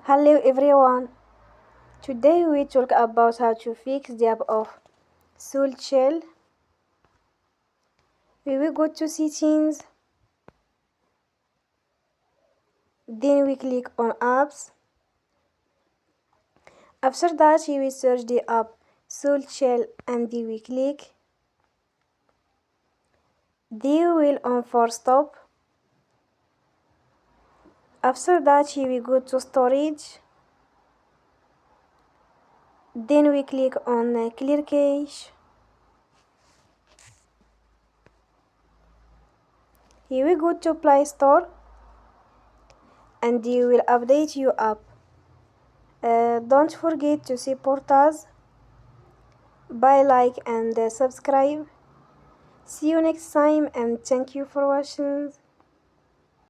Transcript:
Hello everyone. Today we talk about how to fix the app of SoulChill. We will go to settings, then we click on apps. After that we will search the app SoulChill and we click. Then we will on force stop. After that we will go to storage. Then we click on clear cache. Here we go to Play Store and you will update your app. Don't forget to support us by like and subscribe. See you next time and thank you for watching.